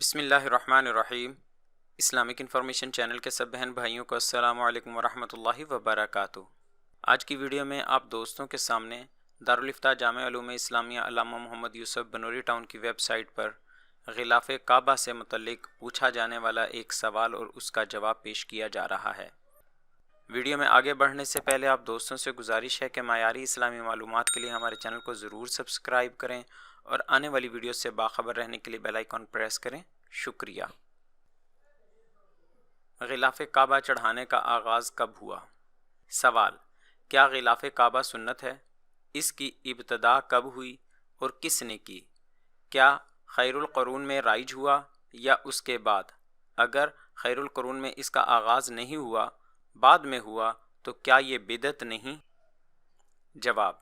بسم اللہ الرحمن الرحیم۔ اسلامک انفارمیشن چینل کے سب بہن بھائیوں کو السلام علیکم ورحمۃ اللہ وبرکاتہ۔ آج کی ویڈیو میں آپ دوستوں کے سامنے دارالفتاح جامع علوم اسلامیہ علامہ محمد یوسف بنوری ٹاؤن کی ویب سائٹ پر غلاف کعبہ سے متعلق پوچھا جانے والا ایک سوال اور اس کا جواب پیش کیا جا رہا ہے۔ ویڈیو میں آگے بڑھنے سے پہلے آپ دوستوں سے گزارش ہے کہ معیاری اسلامی معلومات کے لیے ہمارے چینل کو ضرور سبسکرائب کریں اور آنے والی ویڈیو سے باخبر رہنے کے لیے بیل آئیکن پریس کریں۔ شکریہ۔ غلاف کعبہ چڑھانے کا آغاز کب ہوا؟ سوال: کیا غلاف کعبہ سنت ہے؟ اس کی ابتدا کب ہوئی اور کس نے کی؟ کیا خیر القرون میں رائج ہوا یا اس کے بعد؟ اگر خیر القرون میں اس کا آغاز نہیں ہوا، بعد میں ہوا، تو کیا یہ بدعت نہیں؟ جواب: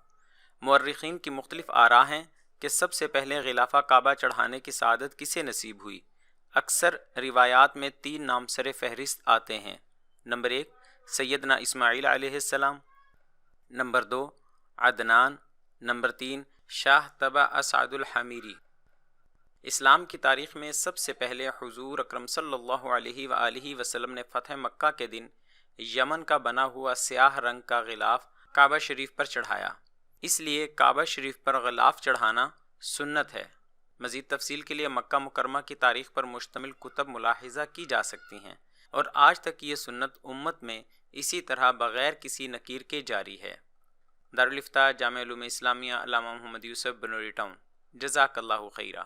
مورخین کی مختلف آراء ہیں کہ سب سے پہلے غلاف کعبہ چڑھانے کی سعادت کسے نصیب ہوئی۔ اکثر روایات میں 3 نام سر فہرست آتے ہیں۔ نمبر 1 سیدنا اسماعیل علیہ السلام، نمبر 2 عدنان، نمبر 3 شاہ طبع اسعد الحمیری۔ اسلام کی تاریخ میں سب سے پہلے حضور اکرم صلی اللہ علیہ وآلہ وسلم نے فتح مکہ کے دن یمن کا بنا ہوا سیاہ رنگ کا غلاف کعبہ شریف پر چڑھایا، اس لیے کعبہ شریف پر غلاف چڑھانا سنت ہے۔ مزید تفصیل کے لیے مکہ مکرمہ کی تاریخ پر مشتمل کتب ملاحظہ کی جا سکتی ہیں، اور آج تک یہ سنت امت میں اسی طرح بغیر کسی نکیر کے جاری ہے۔ دارالفتاح جامع علوم اسلامیہ علامہ محمد یوسف بنوری ٹاؤن۔ جزاک اللہ خیرہ۔